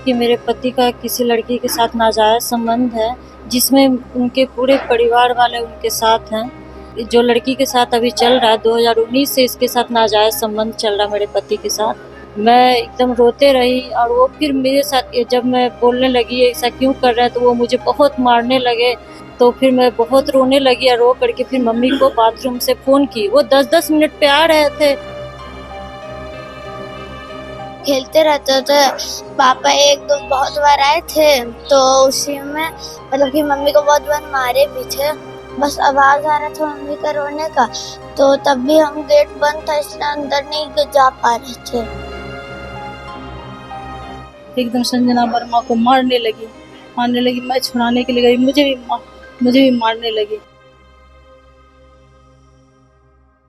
कि मेरे पति का किसी लड़की के साथ नाजायज़ संबंध है, जिसमें उनके पूरे परिवार वाले उनके साथ हैं। जो लड़की के साथ अभी चल रहा है 2019 से इसके साथ नाजायज़ संबंध चल रहा है मेरे पति के साथ। मैं एकदम रोते रही और वो फिर मेरे साथ जब मैं बोलने लगी ऐसा क्यों कर रहा है तो वो मुझे बहुत मारने लगे। तो फिर मैं बहुत रोने लगी और रो करके फिर मम्मी को बाथरूम से फ़ोन की। वो 10-10 मिनट पे आ रहे थे। खेलते रहते थे। पापा एक दो बहुत बार आए थे तो उसी में मतलब कि मम्मी को बहुत बार मारे भी थे। बस आवाज आ रहा था मम्मी का रोने का, तो तब भी हम गेट बंद था इसलिए अंदर नहीं जा पा रहे थे। एकदम संजना वर्मा को मारने लगी। मैं छुड़ाने के लिए गई, मुझे भी मारने लगी।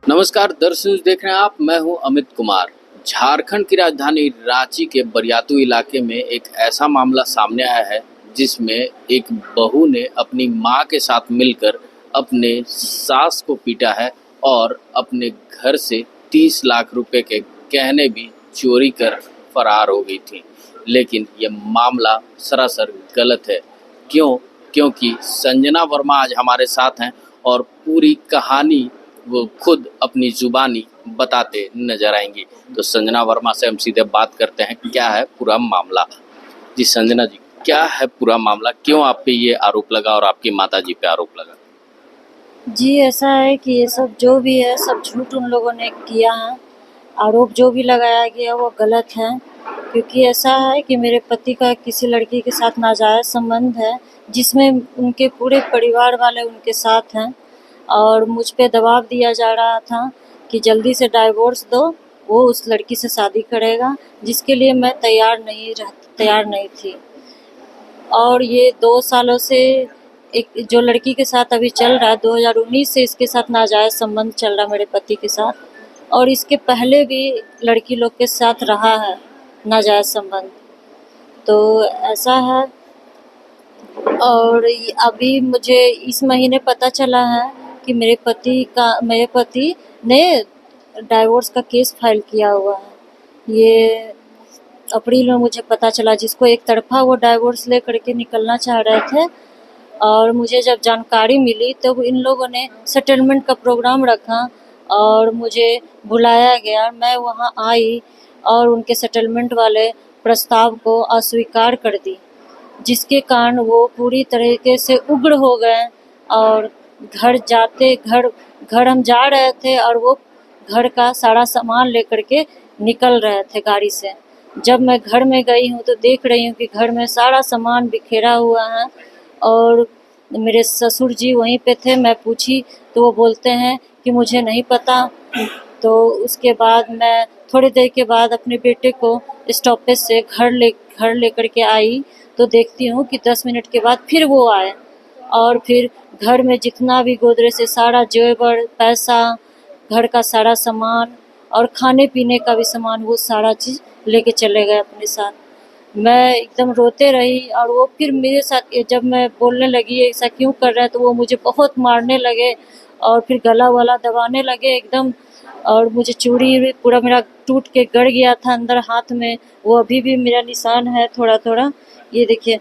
नमस्कार दर्शक, देख रहे हैं आप, मैं हूं अमित कुमार। झारखंड की राजधानी रांची के बरियातू इलाके में एक ऐसा मामला सामने आया है जिसमें एक बहू ने अपनी मां के साथ मिलकर अपने सास को पीटा है और अपने घर से 30 लाख रुपए के गहने भी चोरी कर फरार हो गई थी। लेकिन यह मामला सरासर गलत है। क्योंकि संजना वर्मा आज हमारे साथ हैं और पूरी कहानी वो खुद अपनी जुबानी बताते नजर आएंगी। तो संजना वर्मा से हम सीधे बात करते हैं, क्या है पूरा मामला। जी संजना जी, क्या है पूरा मामला, क्यों आप पे ये आरोप लगा और आपकी माता जी पे आरोप लगा? जी, ऐसा है कि ये सब जो भी है सब झूठ उन लोगों ने किया है। आरोप जो भी लगाया गया वो गलत है, क्योंकि ऐसा है कि मेरे पति का किसी लड़की के साथ नाजायज़ संबंध है, जिसमें उनके पूरे परिवार वाले उनके साथ हैं और मुझ पे दबाव दिया जा रहा था कि जल्दी से डाइवोर्स दो, वो उस लड़की से शादी करेगा, जिसके लिए मैं तैयार नहीं थी। और ये 2 सालों से एक जो लड़की के साथ अभी चल रहा है 2019 से इसके साथ नाजायज़ संबंध चल रहा है मेरे पति के साथ और इसके पहले भी लड़की लोग के साथ रहा है नाजायज़ संबंध। तो ऐसा है और अभी मुझे इस महीने पता चला है कि मेरे पति ने डाइवोर्स का केस फाइल किया हुआ है। ये अप्रैल में मुझे पता चला, जिसको एक तरफा वो डाइवोर्स ले करके निकलना चाह रहे थे और मुझे जब जानकारी मिली तो इन लोगों ने सेटलमेंट का प्रोग्राम रखा और मुझे बुलाया गया। मैं वहाँ आई और उनके सेटलमेंट वाले प्रस्ताव को अस्वीकार कर दी, जिसके कारण वो पूरी तरीके से उग्र हो गए और घर हम जा रहे थे और वो घर का सारा सामान लेकर के निकल रहे थे गाड़ी से। जब मैं घर में गई हूँ तो देख रही हूँ कि घर में सारा सामान बिखेरा हुआ है और मेरे ससुर जी वहीं पे थे। मैं पूछी तो वो बोलते हैं कि मुझे नहीं पता। तो उसके बाद मैं थोड़ी देर के बाद अपने बेटे को स्टॉपेज से घर लेकर के आई तो देखती हूँ कि 10 मिनट के बाद फिर वो आए और फिर घर में जितना भी गोदरेज से सारा जेवर, पैसा, घर का सारा सामान और खाने पीने का भी सामान, वो सारा चीज़ लेके चले गए अपने साथ। मैं एकदम रोते रही और वो फिर मेरे साथ जब मैं बोलने लगी ऐसा क्यों कर रहा है तो वो मुझे बहुत मारने लगे और फिर गला वाला दबाने लगे एकदम। और मुझे चूड़ी पूरा मेरा टूट के गड़ गया था अंदर हाथ में, वो अभी भी मेरा निशान है थोड़ा थोड़ा, ये देखिए।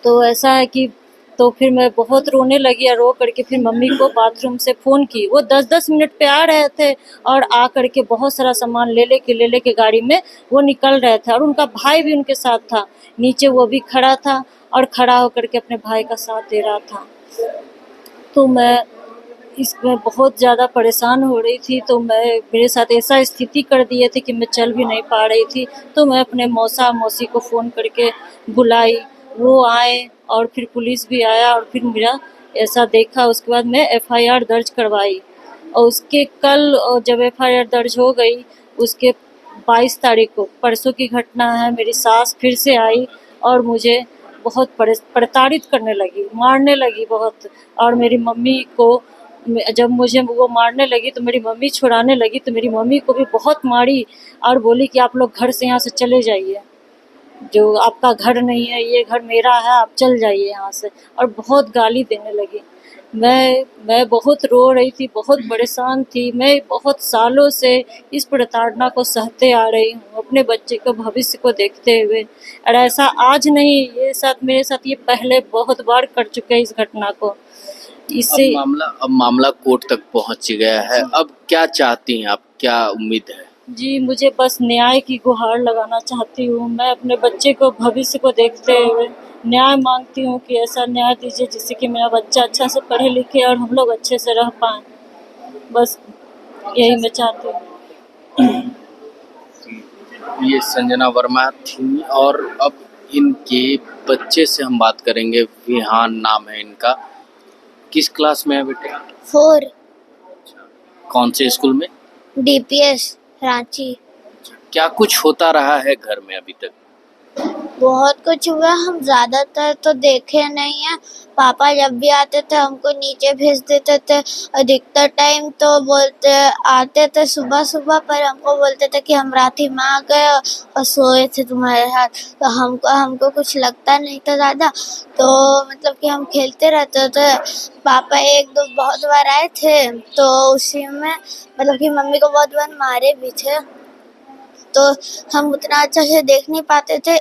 तो ऐसा है कि तो फिर मैं बहुत रोने लगी और रो करके फिर मम्मी को बाथरूम से फ़ोन की। वो 10-10 मिनट पे आ रहे थे और आ करके बहुत सारा सामान ले लेके गाड़ी में वो निकल रहे थे और उनका भाई भी उनके साथ था। नीचे वो भी खड़ा था और खड़ा होकर के अपने भाई का साथ दे रहा था। तो मैं इसमें बहुत ज़्यादा परेशान हो रही थी। तो मेरे साथ ऐसा स्थिति कर दिए थे कि मैं चल भी नहीं पा रही थी। तो मैं अपने मौसी को फ़ोन करके बुलाई, वो आए और फिर पुलिस भी आया और फिर मेरा ऐसा देखा। उसके बाद मैं एफआईआर दर्ज करवाई और उसके कल जब एफआईआर दर्ज हो गई उसके 22 तारीख को, परसों की घटना है, मेरी सास फिर से आई और मुझे बहुत प्रताड़ित करने लगी, मारने लगी बहुत। और मेरी मम्मी को जब मुझे वो मारने लगी तो मेरी मम्मी छुड़ाने लगी तो मेरी मम्मी को भी बहुत मारी और बोली कि आप लोग घर से यहाँ से चले जाइए, जो आपका घर नहीं है, ये घर मेरा है, आप चल जाइए यहाँ से, और बहुत गाली देने लगी। मैं बहुत रो रही थी, बहुत परेशान थी। मैं बहुत सालों से इस प्रताड़ना को सहते आ रही हूँ, अपने बच्चे को भविष्य को देखते हुए। और ऐसा आज नहीं, मेरे साथ ये पहले बहुत बार कर चुके हैं इस घटना को। इससे अब मामला कोर्ट तक पहुंच गया है। अब क्या चाहती हैं आप, क्या उम्मीद है? जी, मुझे बस न्याय की गुहार लगाना चाहती हूँ। मैं अपने बच्चे को भविष्य को देखते हुए न्याय मांगती हूँ कि ऐसा न्याय दीजिए जिससे कि मेरा बच्चा अच्छा से पढ़े लिखे और हम लोग अच्छे से रह पाएँ। बस यही मैं चाहती हूँ। ये संजना वर्मा थी और अब इनके बच्चे से हम बात करेंगे। विहान नाम है इनका। किस क्लास में है बेटे? 4 कौन से स्कूल में? DPS रांची। क्या कुछ होता रहा है घर में अभी तक? बहुत कुछ हुआ, हम ज्यादातर तो देखे नहीं है। पापा जब भी आते थे हमको नीचे भेज देते थे। अधिकतर टाइम तो बोलते आते थे सुबह सुबह, पर हमको बोलते थे कि हम रात ही में आ गए और सोए थे तुम्हारे साथ। तो हमको कुछ लगता नहीं था ज़्यादा, तो मतलब कि हम खेलते रहते थे। पापा एक दो बहुत बार आए थे, तो उसी में मतलब कि मम्मी को बहुत बार मारे भी थे, तो हम उतना अच्छा से देख नहीं पाते थे।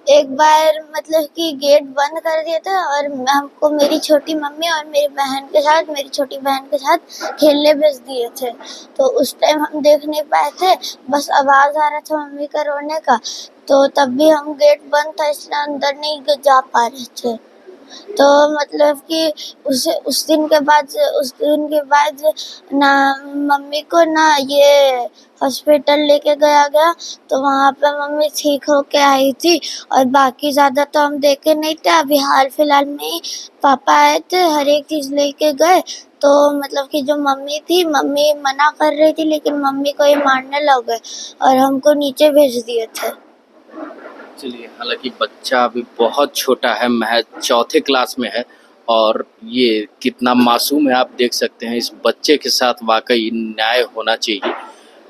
एक बार मतलब कि गेट बंद कर दिए थे और हमको मेरी छोटी मम्मी और मेरी छोटी बहन के साथ खेलने भेज दिए थे। तो उस टाइम हम देख नहीं पाए थे, बस आवाज़ आ रहा था मम्मी का रोने का, तो तब भी हम गेट बंद था इसलिए अंदर नहीं जा पा रहे थे। तो मतलब कि उस दिन के बाद ना मम्मी को ना ये हॉस्पिटल लेके गया, तो वहाँ पे मम्मी ठीक होके आई थी। और बाकी ज़्यादा तो हम देखे नहीं थे। अभी हाल फिलहाल में ही पापा आए थे, हर एक चीज़ लेके गए। तो मतलब कि जो मम्मी मना कर रही थी, लेकिन मम्मी को ही मारने लग गए और हमको नीचे भेज दिए थे। चलिए, हालांकि बच्चा अभी बहुत छोटा है, महज 4थे क्लास में है और ये कितना मासूम है आप देख सकते हैं। इस बच्चे के साथ वाकई न्याय होना चाहिए।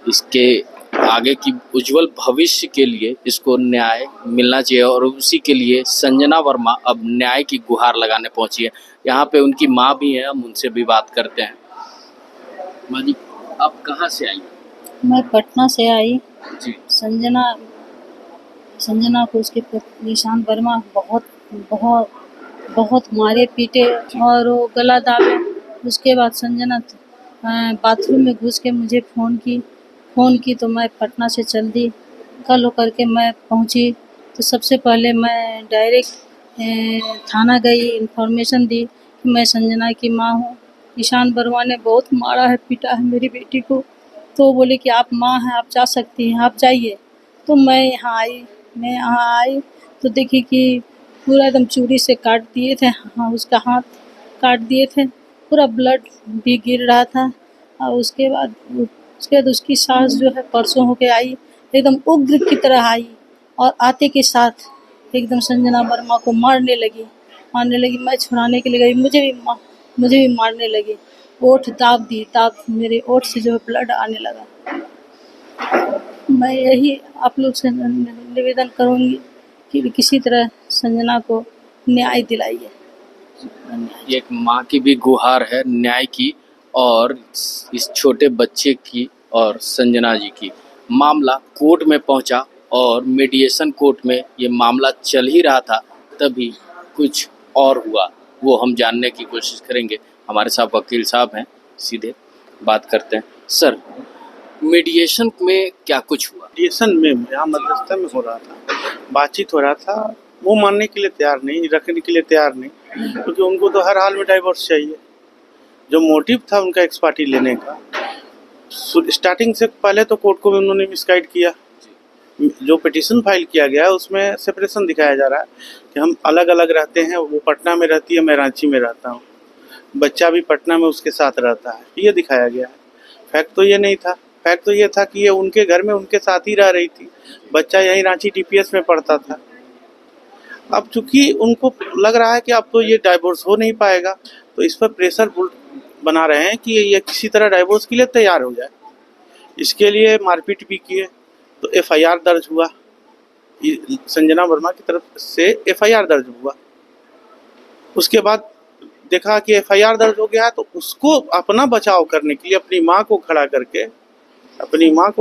इसके आगे की उज्जवल भविष्य के लिए इसको न्याय मिलना चाहिए और उसी के लिए संजना वर्मा अब न्याय की गुहार लगाने पहुंची है। यहाँ पे उनकी माँ भी है, हम उनसे भी बात करते हैं। माँ जी, आप कहाँ से आई? मैं पटना से आई। जी। संजना को उसके पति ईशान वर्मा बहुत बहुत बहुत मारे पीटे और वो गला दाबे। उसके बाद संजना बाथरूम में घुस के मुझे फ़ोन की तो मैं पटना से चल दी। कल होकर के मैं पहुंची तो सबसे पहले मैं डायरेक्ट थाना गई, इन्फॉर्मेशन दी कि मैं संजना की माँ हूँ। ईशान वर्मा ने बहुत मारा है, पीटा है मेरी बेटी को। तो वो बोले कि आप माँ हैं, आप जा सकती हैं, आप जाइए। तो मैं यहाँ आई तो देखी कि पूरा एकदम छुरी से काट दिए थे। हाँ, उसका हाथ काट दिए थे, पूरा ब्लड भी गिर रहा था। और उसके बाद उसकी सास जो है परसों होके आई, एकदम उग्र की तरह आई और आते के साथ एकदम संजना वर्मा को मारने लगी। मैं छुड़ाने के लिए गई, मुझे भी मारने लगी। ओठ दाब मेरे ओठ से जो है ब्लड आने लगा। मैं यही आप लोग से निवेदन करूँगी कि किसी तरह संजना को न्याय दिलाइए। एक माँ की भी गुहार है न्याय की और इस छोटे बच्चे की और संजना जी की। मामला कोर्ट में पहुंचा और मीडिएशन कोर्ट में ये मामला चल ही रहा था, तभी कुछ और हुआ, वो हम जानने की कोशिश करेंगे। हमारे साथ वकील साहब हैं, सीधे बात करते हैं। सर, मीडिएशन में क्या कुछ हुआ? मीडिएशन में यहाँ मध्यस्थता में हो रहा था, बातचीत हो रहा था। वो मानने के लिए तैयार नहीं, रखने के लिए तैयार नहीं, क्योंकि उनको तो हर हाल में डाइवोर्स चाहिए। जो मोटिव था उनका एक्स पार्टी लेने का, स्टार्टिंग से पहले तो कोर्ट को भी उन्होंने मिसगाइड किया। जो पिटीशन फाइल किया गया है उसमें सेपरेशन दिखाया जा रहा है कि हम अलग अलग रहते हैं। वो पटना में रहती है, मैं रांची में रहता हूँ, बच्चा भी पटना में उसके साथ रहता है, ये दिखाया गया है। फैक्ट तो ये नहीं था। फैक्ट तो ये था कि ये उनके घर में उनके साथ ही रह रही थी, बच्चा यहीं रांची DPS में पढ़ता था। अब चूंकि उनको लग रहा है कि अब तो ये डाइवोर्स हो नहीं पाएगा, तो इस पर प्रेशर बना रहे हैं कि ये किसी तरह डाइवोर्स के लिए तैयार हो जाए। इसके लिए मारपीट भी किए, तो FIR दर्ज हुआ। संजना वर्मा की तरफ से FIR दर्ज हुआ। उसके बाद देखा कि एफआईआर दर्ज हो गया है तो उसको अपना बचाव करने के लिए अपनी माँ को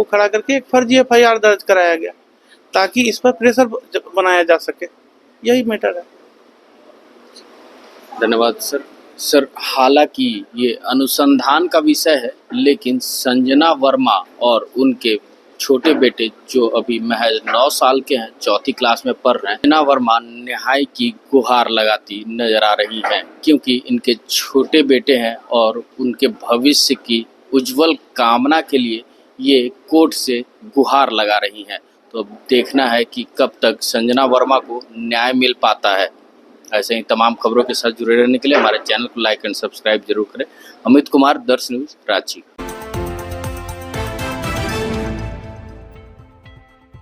खड़ा करके एक फर्जी एफआईआर दर्ज कराया गया ताकि इस पर प्रेशर बनाया जा सके। यही मैटर है। धन्यवाद सर। सर, हालांकि ये अनुसंधान का विषय है, लेकिन संजना वर्मा और उनके छोटे बेटे जो अभी महज 9 साल के हैं, 4th क्लास में पढ़ रहे हैं, संजना वर्मा न्याय की गुहार लगाती नजर आ रही हैं, क्योंकि इनके छोटे बेटे हैं और उनके भविष्य की उज्जवल कामना के लिए ये कोर्ट से गुहार लगा रही हैं। तो अब देखना है कि कब तक संजना वर्मा को न्याय मिल पाता है। ऐसे ही तमाम खबरों के साथ जुड़े रहने के लिए हमारे चैनल को लाइक एंड सब्सक्राइब जरूर करें। अमित कुमार, दर्श न्यूज, रांची।